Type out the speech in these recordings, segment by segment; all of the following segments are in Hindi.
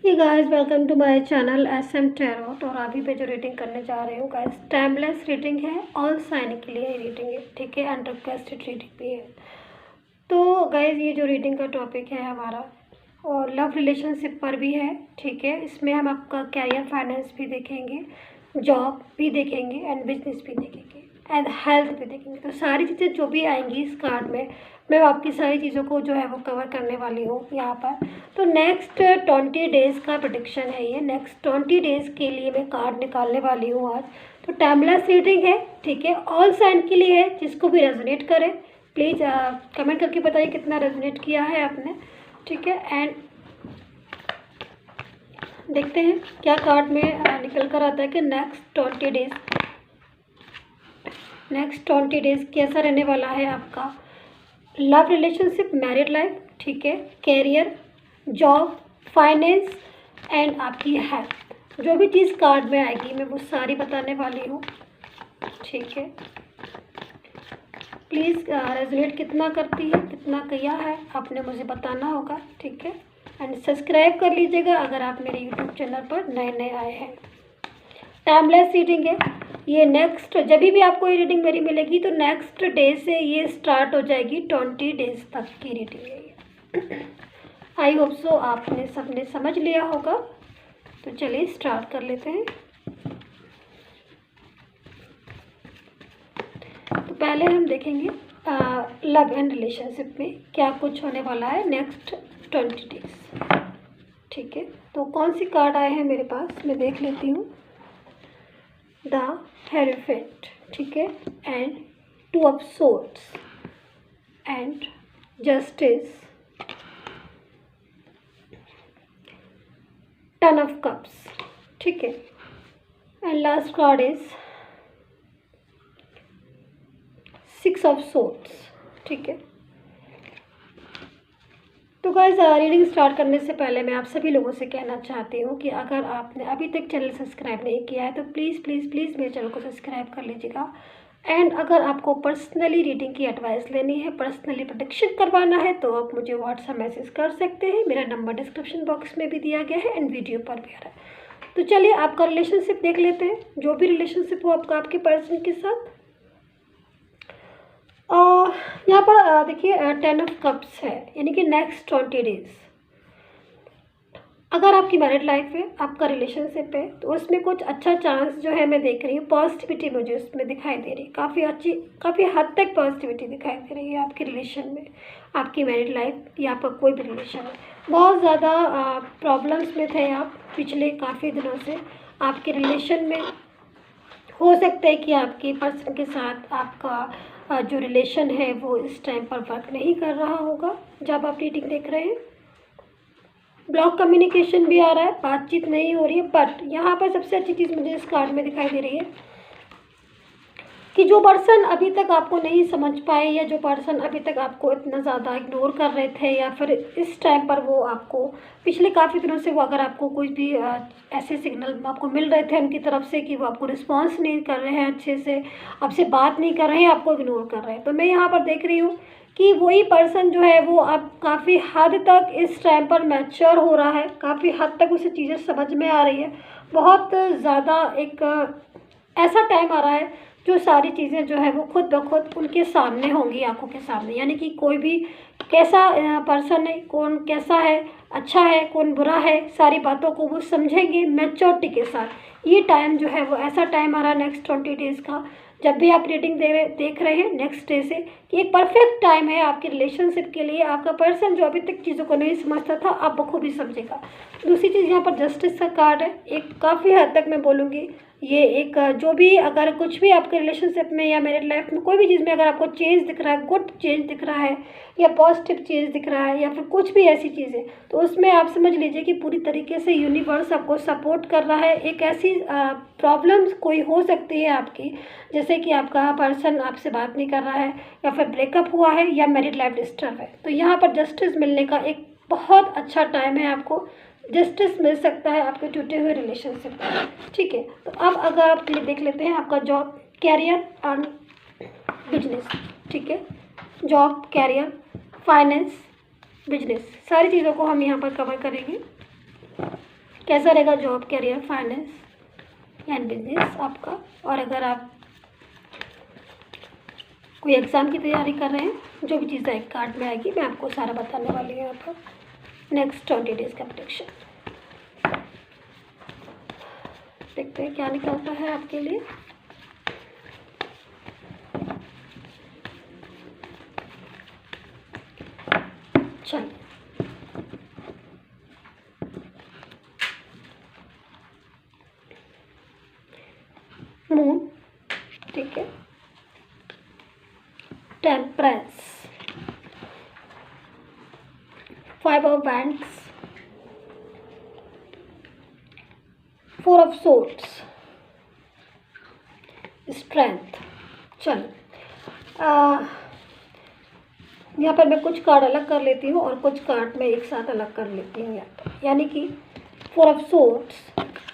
ये guys welcome to my channel SM tarot. और अभी पे जो रीडिंग करने जा रहे हूँ गाइस, टाइमलेस रीडिंग है, ऑल साइन के लिए रीडिंग है, ठीक है, एंड रिक्वेस्टेड रीडिंग भी है। तो गाइस ये जो रीडिंग का टॉपिक है हमारा और लव रिलेशनशिप पर भी है, ठीक है। इसमें हम आपका कैरियर, फाइनेंस भी देखेंगे, जॉब भी देखेंगे एंड बिजनेस भी देखेंगे एंड हेल्थ भी देखेंगे। तो सारी चीज़ें जो भी आएंगी इस कार्ड में, मैं आपकी सारी चीज़ों को जो है वो कवर करने वाली हूँ यहाँ पर। तो नेक्स्ट 20 डेज़ का प्रेडिक्शन है ये। नेक्स्ट 20 डेज़ के लिए मैं कार्ड निकालने वाली हूँ आज। तो टाइमलेस रीडिंग है, ठीक है, ऑल साइन के लिए है। जिसको भी रेजोनेट करे प्लीज़ कमेंट करके बताइए कितना रेजोनेट किया है आपने, ठीक है। एंड देखते हैं क्या कार्ड में निकल कर आता है कि नेक्स्ट 20 डेज़ कैसा रहने वाला है आपका लव रिलेशनशिप, मैरिड लाइफ, ठीक है, कैरियर, जॉब, फाइनेंस एंड आपकी हेल्थ। जो भी चीज़ कार्ड में आएगी मैं वो सारी बताने वाली हूँ, ठीक है। प्लीज़ रेजोनेट कितना करती है, कितना किया है, आपने मुझे बताना होगा, ठीक है। एंड सब्सक्राइब कर लीजिएगा अगर आप मेरे यूट्यूब चैनल पर नए आए हैं। टाइमलेस रीडिंग है ये। नेक्स्ट जब भी आपको ये रीडिंग मेरी मिलेगी तो नेक्स्ट डे से ये स्टार्ट हो जाएगी, 20 डेज तक की रीडिंग है ये। आई होप सो आपने सबने समझ लिया होगा। तो चलिए स्टार्ट कर लेते हैं। तो पहले हम देखेंगे लव एंड रिलेशनशिप में क्या कुछ होने वाला है नेक्स्ट 20 डेज, ठीक है। तो कौन सी कार्ड आए हैं मेरे पास मैं देख लेती हूँ। द हेरोफेंट, ठीक है, and 2 of swords and justice, 10 of cups, ठीक है, and last card is 6 of swords, ठीक है। तो गाइस रीडिंग स्टार्ट करने से पहले मैं आप सभी लोगों से कहना चाहती हूँ कि अगर आपने अभी तक चैनल सब्सक्राइब नहीं किया है तो प्लीज़ प्लीज़ प्लीज़ मेरे चैनल को सब्सक्राइब कर लीजिएगा। एंड अगर आपको पर्सनली रीडिंग की एडवाइस लेनी है, पर्सनली प्रोटेक्शन करवाना है, तो आप मुझे व्हाट्सएप मैसेज कर सकते हैं। मेरा नंबर डिस्क्रिप्शन बॉक्स में भी दिया गया है एंड वीडियो पर भी आ रहा है। तो चलिए आपका रिलेशनशिप देख लेते हैं, जो भी रिलेशनशिप हो आपका आपके पर्सन के साथ। यहाँ पर देखिए 10 ऑफ कप्स है, यानी कि नेक्स्ट 20 डेज अगर आपकी मैरिड लाइफ है, आपका रिलेशनशिप है, तो उसमें कुछ अच्छा चांस जो है मैं देख रही हूँ। पॉजिटिविटी मुझे उसमें दिखाई दे रही है, काफ़ी अच्छी, काफ़ी हद तक पॉजिटिविटी दिखाई दे रही है आपके रिलेशन में। आपकी मैरिड लाइफ या आपका कोई भी रिलेशन है, बहुत ज़्यादा प्रॉब्लम्स में थे आप पिछले काफ़ी दिनों से। आपके रिलेशन में हो सकता है कि आपके पर्सन के साथ आपका जो रिलेशन है वो इस टाइम पर वर्क नहीं कर रहा होगा जब आप रीडिंग देख रहे हैं। ब्लॉक कम्युनिकेशन भी आ रहा है, बातचीत नहीं हो रही है। बट यहाँ पर सबसे अच्छी चीज़ मुझे इस कार्ड में दिखाई दे रही है कि जो पर्सन अभी तक आपको नहीं समझ पाए, या जो पर्सन अभी तक आपको इतना ज़्यादा इग्नोर कर रहे थे, या फिर इस टाइम पर वो आपको पिछले काफ़ी दिनों से वो अगर आपको कुछ भी ऐसे सिग्नल आपको मिल रहे थे उनकी तरफ से कि वो आपको रिस्पॉन्स नहीं कर रहे हैं, अच्छे से आपसे बात नहीं कर रहे हैं, आपको इग्नोर कर रहे हैं, तो मैं यहाँ पर देख रही हूँ कि वही पर्सन जो है वो अब काफ़ी हद तक इस टाइम पर मैच्योर हो रहा है, काफ़ी हद तक उसे चीज़ें समझ में आ रही है। बहुत ज़्यादा एक ऐसा टाइम आ रहा है जो सारी चीज़ें जो है वो खुद ब खुद उनके सामने होंगी, आंखों के सामने। यानी कि कोई भी कैसा पर्सन है, कौन कैसा है, अच्छा है, कौन बुरा है, सारी बातों को वो समझेंगे मैच्योरिटी के साथ। ये टाइम जो है वो ऐसा टाइम आ रहा है नेक्स्ट 20 डेज़ का, जब भी आप रीडिंग देख रहे हैं नेक्स्ट डे से, कि एक परफेक्ट टाइम है आपके रिलेशनशिप के लिए। आपका पर्सन जो अभी तक चीज़ों को नहीं समझता था अब बखूबी समझेगा। दूसरी चीज़ यहाँ पर जस्टिस का कार्ड है। एक काफ़ी हद तक मैं बोलूँगी ये एक जो भी अगर कुछ भी आपके रिलेशनशिप में या मेरे लाइफ में कोई भी चीज़ में अगर आपको चेंज दिख रहा है, गुड चेंज दिख रहा है या पॉजिटिव चेंज दिख रहा है, या फिर कुछ भी ऐसी चीज़ें, तो उसमें आप समझ लीजिए कि पूरी तरीके से यूनिवर्स आपको सपोर्ट कर रहा है। एक ऐसी प्रॉब्लम्स कोई हो सकती है आपकी, जैसे कि आपका पर्सन आपसे बात नहीं कर रहा है, या फिर ब्रेकअप हुआ है, या मैरिड लाइफ डिस्टर्ब है, तो यहाँ पर जस्टिस मिलने का एक बहुत अच्छा टाइम है। आपको जस्टिस मिल सकता है आपके टूटे हुए रिलेशनशिप में, ठीक है। तो अब अगर आप ये देख लेते हैं आपका जॉब, कैरियर एंड बिजनेस, ठीक है। जॉब, कैरियर, फाइनेंस, बिजनेस, सारी चीज़ों को हम यहाँ पर कवर करेंगे। कैसा रहेगा job, career, finance and business आपका। और अगर आप कोई एग्ज़ाम की तैयारी कर रहे हैं, जो भी चीज़ें एक कार्ड में आएगी मैं आपको सारा बताने वाली हूँ यहाँ पर। नेक्स्ट 20 डेज़ का प्रेडिक्शन देखते हैं क्या निकलता है आपके लिए। चलिए, मून, ठीक है, temperance, 5 of wands, 4 of swords, strength. चलो यहाँ पर मैं कुछ कार्ड अलग कर लेती हूँ और कुछ कार्ड मैं एक साथ अलग कर लेती हूँ यहाँ पर, यानी कि 4 of swords,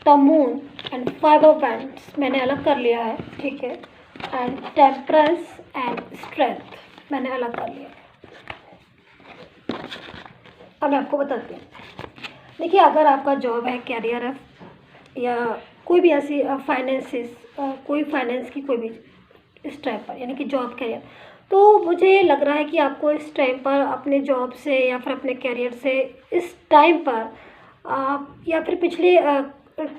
the moon and 5 of wands मैंने अलग कर लिया है, ठीक है, एंड टेम्परेंस एंड स्ट्रेंथ मैंने अलग कर लिया है। अब मैं आपको बताती हूँ। देखिए, अगर आपका जॉब है, कैरियर है, या कोई भी ऐसी फाइनेंसिस, कोई फाइनेंस की कोई भी इस टाइम पर, यानी कि जॉब, कैरियर, तो मुझे लग रहा है कि आपको इस टाइम पर अपने जॉब से या फिर अपने कैरियर से इस टाइम पर या फिर पिछले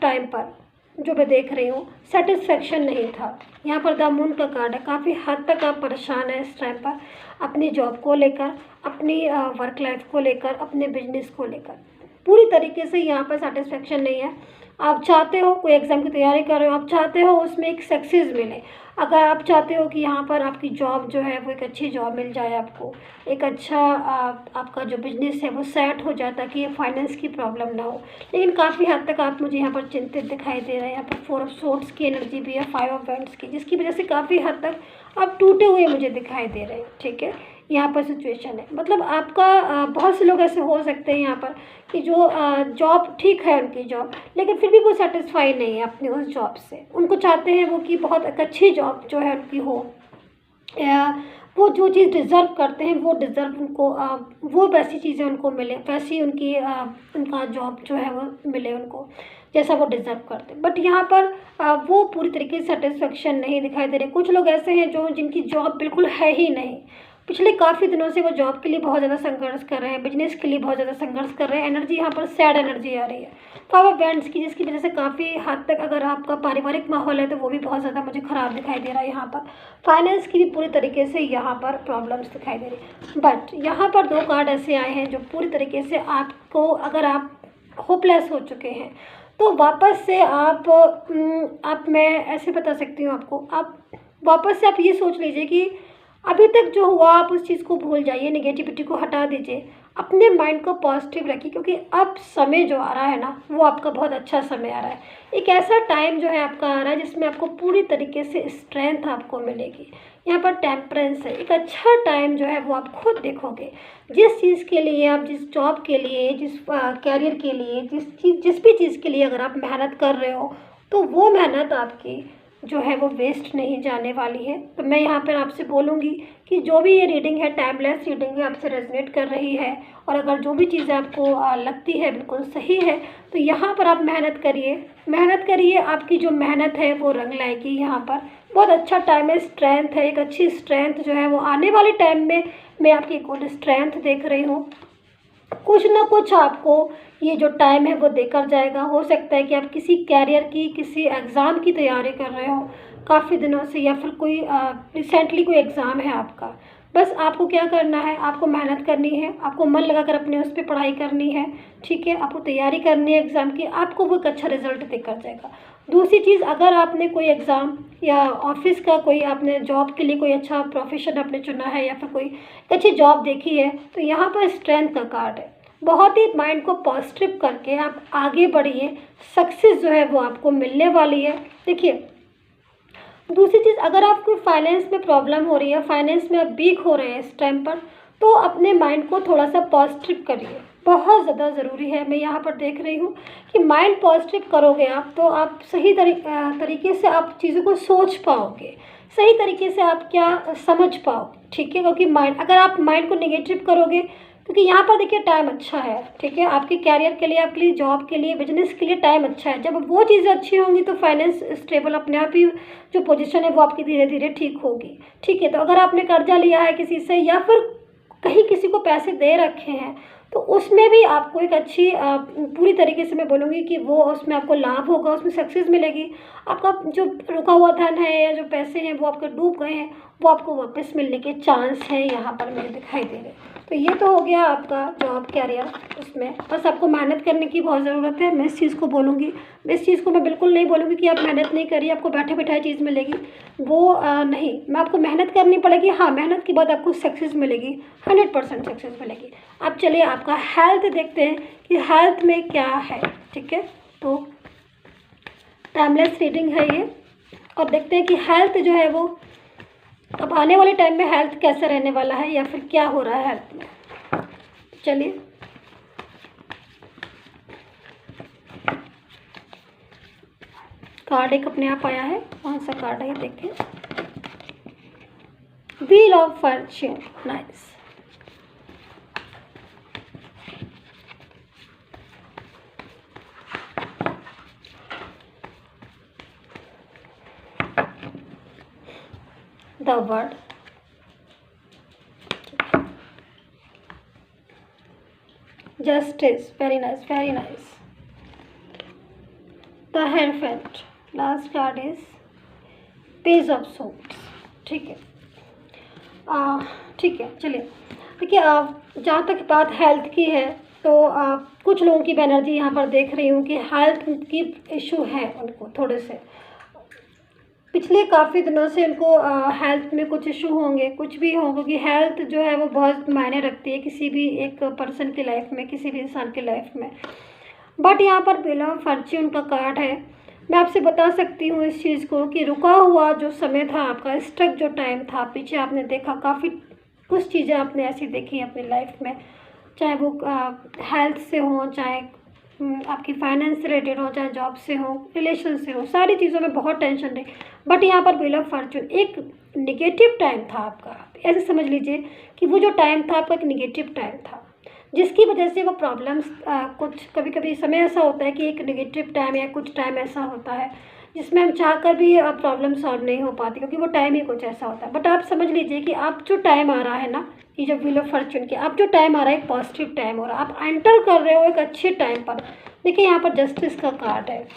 टाइम पर जो मैं देख रही हूँ सेटिस्फेक्शन नहीं था। यहाँ पर द मून का कार्ड है, काफ़ी हद तक आप परेशान हैं इस टाइम पर अपनी जॉब को लेकर, अपनी वर्क लाइफ को लेकर, अपने बिजनेस को लेकर। पूरी तरीके से यहाँ पर सेटिस्फेक्शन नहीं है। आप चाहते हो, कोई एग्ज़ाम की तैयारी कर रहे हो, आप चाहते हो उसमें एक सक्सेस मिले। अगर आप चाहते हो कि यहाँ पर आपकी जॉब जो है वो एक अच्छी जॉब मिल जाए, आपको एक अच्छा आपका जो बिजनेस है वो सेट हो जाए, ताकि ये फाइनेंस की प्रॉब्लम ना हो। लेकिन काफ़ी हद तक आप मुझे यहाँ पर चिंतित दिखाई दे रहे हैं। यहाँ पर 4 ऑफ सोर्ड्स की एनर्जी भी है, 5 ऑफ वैंड्स की, जिसकी वजह से काफ़ी हद तक आप टूटे हुए मुझे दिखाई दे रहे हैं, ठीक है। यहाँ पर सिचुएशन है, मतलब आपका बहुत से लोग ऐसे हो सकते हैं यहाँ पर कि जो जॉब ठीक है उनकी जॉब, लेकिन फिर भी वो सेटिस्फाई नहीं है अपनी उस जॉब से। उनको चाहते हैं वो कि बहुत एक अच्छी जॉब जो है उनकी हो, वो जो चीज़ डिज़र्व करते हैं वो डिज़र्व उनको वो वैसी चीज़ें उनको मिले, वैसी उनकी उनका जॉब जो है वो मिले उनको, जैसा वो डिज़र्व करते हैं। बट यहाँ पर वो पूरी तरीके से सेटिस्फेक्शन नहीं दिखाई दे रहे। कुछ लोग ऐसे हैं जो जिनकी जॉब बिल्कुल है ही नहीं, पिछले काफ़ी दिनों से वो जॉब के लिए बहुत ज़्यादा संघर्ष कर रहे हैं, बिजनेस के लिए बहुत ज़्यादा संघर्ष कर रहे हैं। एनर्जी यहाँ पर सैड एनर्जी आ रही है, 5 ऑफ वैंड्स की, जिसकी वजह से काफ़ी हद तक अगर आपका पारिवारिक माहौल है तो वो भी बहुत ज़्यादा मुझे ख़राब दिखाई दे रहा है। यहाँ पर फाइनेंस की भी पूरी तरीके से यहाँ पर प्रॉब्लम्स दिखाई दे रही है। बट यहाँ पर 2 कार्ड ऐसे आए हैं जो पूरी तरीके से आपको, अगर आप होपलेस हो चुके हैं तो वापस से आप मैं ऐसे बता सकती हूँ आपको, आप वापस से आप ये सोच लीजिए कि अभी तक जो हुआ आप उस चीज़ को भूल जाइए, नेगेटिविटी को हटा दीजिए, अपने माइंड को पॉजिटिव रखिए, क्योंकि अब समय जो आ रहा है ना वो आपका बहुत अच्छा समय आ रहा है। एक ऐसा टाइम जो है आपका आ रहा है जिसमें आपको पूरी तरीके से स्ट्रेंथ आपको मिलेगी। यहाँ पर टेम्परेंस है, एक अच्छा टाइम जो है वो आप खुद देखोगे। जिस चीज़ के लिए आप, जिस जॉब के लिए, जिस कैरियर के लिए, जिस भी चीज़ के लिए अगर आप मेहनत कर रहे हो तो वो मेहनत आपकी जो है वो वेस्ट नहीं जाने वाली है। तो मैं यहाँ पर आपसे बोलूँगी कि जो भी ये रीडिंग है, टाइमलेस रीडिंग है, आपसे रेजोनेट कर रही है, और अगर जो भी चीज़ें आपको लगती है बिल्कुल सही है, तो यहाँ पर आप मेहनत करिए, आपकी जो मेहनत है वो रंग लाएगी। यहाँ पर बहुत अच्छा टाइम है, स्ट्रेंथ है, एक अच्छी स्ट्रेंथ जो है वो आने वाले टाइम में मैं आपकी गुड स्ट्रेंथ देख रही हूँ। कुछ ना कुछ आपको ये जो टाइम है वो देकर जाएगा। हो सकता है कि आप किसी कैरियर की, किसी एग्ज़ाम की तैयारी कर रहे हो काफ़ी दिनों से, या फिर कोई रिसेंटली कोई एग्ज़ाम है आपका। बस आपको क्या करना है, आपको मेहनत करनी है, आपको मन लगाकर अपने उस पर पढ़ाई करनी है, ठीक है, आपको तैयारी करनी है एग्ज़ाम की, आपको वो एक अच्छा रिजल्ट देकर जाएगा। दूसरी चीज़, अगर आपने कोई एग्ज़ाम या ऑफिस का कोई, आपने जॉब के लिए कोई अच्छा प्रोफेशन आपने चुना है या फिर कोई अच्छी जॉब देखी है, तो यहाँ पर स्ट्रेंथ का कार्ड है। बहुत ही माइंड को पॉजिटिव करके आप आगे बढ़िए, सक्सेस जो है वो आपको मिलने वाली है। देखिए, दूसरी चीज़, अगर आपको फाइनेंस में प्रॉब्लम हो रही है, फाइनेंस में आप वीक हो रहे हैं इस टाइम पर, तो अपने माइंड को थोड़ा सा पॉजिटिव करिए, बहुत ज़्यादा ज़रूरी है। मैं यहाँ पर देख रही हूँ कि माइंड पॉजिटिव करोगे आप तो आप सही तरीके से आप चीज़ों को सोच पाओगे, सही तरीके से आप क्या समझ पाओगे, ठीक है। क्योंकि माइंड, अगर आप माइंड को नेगेटिव करोगे क्योंकि यहाँ पर देखिए टाइम अच्छा है, ठीक है, आपके कैरियर के लिए, आपके लिए, जॉब के लिए, बिजनेस के लिए टाइम अच्छा है। जब वो चीज़ें अच्छी होंगी तो फाइनेंस स्टेबल अपने आप ही, जो पोजीशन है वो आपकी धीरे धीरे ठीक होगी, ठीक है। तो अगर आपने कर्जा लिया है किसी से या फिर कहीं किसी को पैसे दे रखे हैं, तो उसमें भी आपको एक अच्छी पूरी तरीके से मैं बोलूँगी कि वो उसमें आपको लाभ होगा, उसमें सक्सेस मिलेगी। आपका जो रुका हुआ धन है या जो पैसे हैं वो आपके डूब गए हैं, वो आपको वापस मिलने के चांस हैं यहाँ पर मुझे दिखाई दे रहे हैं। तो ये तो हो गया आपका जॉब कैरियर, उसमें बस आपको मेहनत करने की बहुत ज़रूरत है। मैं इस चीज़ को बोलूँगी, इस चीज़ को मैं बिल्कुल नहीं बोलूँगी कि आप मेहनत नहीं करिए, आपको बैठे बैठाए चीज़ मिलेगी, वो नहीं, मैं आपको मेहनत करनी पड़ेगी। हाँ, मेहनत के बाद आपको सक्सेस मिलेगी, 100% सक्सेस मिलेगी। अब चलिए आपका हेल्थ देखते हैं कि हेल्थ में क्या है, ठीक है। तो टाइमलेस रीडिंग है ये, और देखते हैं कि हेल्थ जो है वो अब आने वाले टाइम में हेल्थ कैसा रहने वाला है या फिर क्या हो रहा है हेल्थ में। चलिए कार्ड एक अपने आप आया है, कौन सा कार्ड है ये देखें, wheel of fortune, nice. The word, justice, very nice, very nice. The hierophant, last card is page of swords, ठीक है। ठीक है, चलिए देखिए, जहाँ तक बात हेल्थ की है तो कुछ लोगों की एनर्जी यहाँ पर देख रही हूँ कि हेल्थ की इशू है उनको थोड़े से, पिछले काफ़ी दिनों से उनको हेल्थ में कुछ इशू होंगे, कुछ भी होंगे, क्योंकि हेल्थ जो है वो बहुत मायने रखती है किसी भी एक पर्सन की लाइफ में, किसी भी इंसान की लाइफ में। बट यहाँ पर व्हील ऑफ फॉर्च्यून का कार्ड है। मैं आपसे बता सकती हूँ इस चीज़ को कि रुका हुआ जो समय था आपका, स्टक जो टाइम था, पीछे आपने देखा काफ़ी कुछ चीज़ें आपने ऐसी देखी अपनी लाइफ में, चाहे वो हेल्थ से हो, चाहे आपकी फाइनेंस से रिलेटेड हो, चाहे जॉब से हो, रिलेशन से हो, सारी चीज़ों में बहुत टेंशन रही। बट यहाँ पर व्हील ऑफ फॉर्च्यून एक निगेटिव टाइम था आपका, ऐसे समझ लीजिए कि वो जो टाइम था आपका एक निगेटिव टाइम था, जिसकी वजह से वो प्रॉब्लम्स कुछ कभी कभी समय ऐसा होता है कि एक नेगेटिव टाइम या कुछ टाइम ऐसा होता है जिसमें हम चाहकर भी प्रॉब्लम सॉल्व नहीं हो पाती, क्योंकि वो टाइम ही कुछ ऐसा होता है। बट आप समझ लीजिए कि आप जो टाइम आ रहा है ना, ये जो व्हील ऑफ फॉर्च्यून के आप जो टाइम आ रहा है एक पॉजिटिव टाइम हो रहा है, आप एंटर कर रहे हो एक अच्छे टाइम पर। देखिए यहाँ पर जस्टिस का कार्ड है,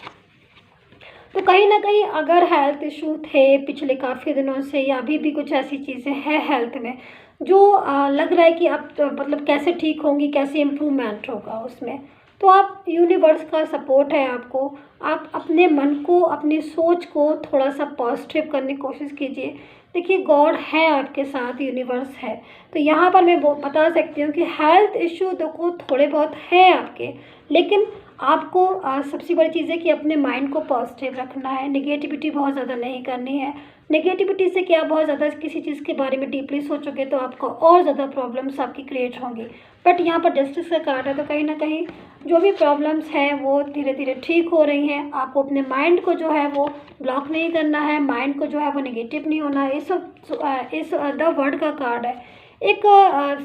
तो कहीं ना कहीं अगर हेल्थ इशू थे पिछले काफ़ी दिनों से या अभी भी कुछ ऐसी चीज़ें हैं हेल्थ में जो लग रहा है कि अब तो मतलब कैसे ठीक होंगी, कैसे इम्प्रूवमेंट होगा उसमें, तो आप यूनिवर्स का सपोर्ट है आपको, आप अपने मन को, अपनी सोच को थोड़ा सा पॉजिटिव करने की कोशिश कीजिए। देखिए गॉड है आपके साथ, यूनिवर्स है। तो यहाँ पर मैं बता सकती हूँ कि हेल्थ इशू देखो थोड़े बहुत है आपके, लेकिन आपको सबसे बड़ी चीज़ है कि अपने माइंड को पॉजिटिव रखना है, नेगेटिविटी बहुत ज़्यादा नहीं करनी है। नेगेटिविटी से क्या, बहुत ज़्यादा किसी चीज़ के बारे में डीपली सोचोगे तो आपको और ज़्यादा प्रॉब्लम्स आपकी क्रिएट होंगी। बट यहाँ पर जस्टिस का कार्ड है, तो कहीं ना कहीं जो भी प्रॉब्लम्स हैं वो धीरे धीरे ठीक हो रही हैं। आपको अपने माइंड को जो है वो ब्लॉक नहीं करना है, माइंड को जो है वो नेगेटिव नहीं होना है। इस द वर्ड का कार्ड है। एक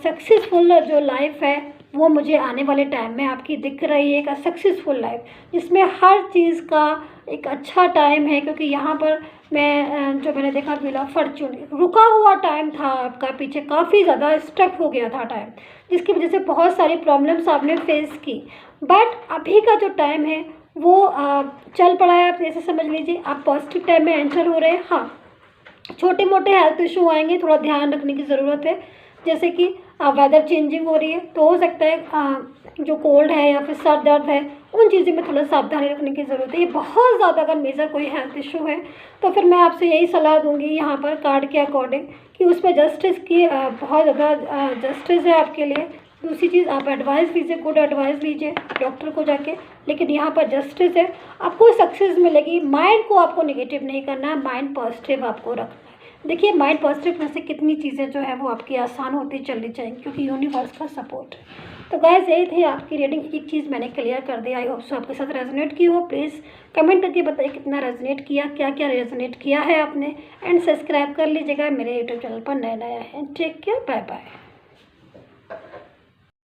सक्सेसफुल जो लाइफ है वो मुझे आने वाले टाइम में आपकी दिख रही है, एक सक्सेसफुल लाइफ जिसमें हर चीज़ का एक अच्छा टाइम है। क्योंकि यहाँ पर जो मैंने देखा व्हील ऑफ फॉर्च्यून, रुका हुआ टाइम था आपका, पीछे काफ़ी ज़्यादा स्टक हो गया था टाइम, जिसकी वजह से बहुत सारी प्रॉब्लम्स आपने फेस की। बट अभी का जो टाइम है वो चल पड़ा है, आप ऐसे समझ लीजिए आप पॉजिटिव टाइम में एंटर हो रहे हैं। हाँ, छोटे मोटे हेल्थ इशू आएंगे, थोड़ा ध्यान रखने की ज़रूरत है, जैसे कि वेदर चेंजिंग हो रही है तो हो सकता है जो कोल्ड है या फिर सर दर्द है, उन चीज़ों में थोड़ा सावधानी रखने की ज़रूरत है। ये बहुत ज़्यादा अगर मेजर कोई हेल्थ इशू है तो फिर मैं आपसे यही सलाह दूंगी यहाँ पर कार्ड के अकॉर्डिंग कि उसमें जस्टिस की बहुत ज़्यादा जस्टिस है आपके लिए। दूसरी चीज़, आप एडवाइस लीजिए, गुड एडवाइस लीजिए डॉक्टर को जाके, लेकिन यहाँ पर जस्टिस है, आपको सक्सेस मिलेगी। माइंड को आपको नेगेटिव नहीं करना है, माइंड पॉजिटिव आपको रखना है। देखिए माइंड पॉजिटिव में से कितनी चीज़ें जो है वो आपकी आसान होती चलनी चाहिए, क्योंकि यूनिवर्स का सपोर्ट है। तो गाइस यही थी आपकी रीडिंग, एक चीज़ मैंने क्लियर कर दी। आई होप सो आपके साथ रेजोनेट की हो। प्लीज़ कमेंट करके बताइए कितना रेजोनेट किया, क्या क्या रेजोनेट किया है आपने, एंड सब्सक्राइब कर लीजिएगा मेरे यूट्यूब चैनल पर, नया नया है। Take care, bye bye.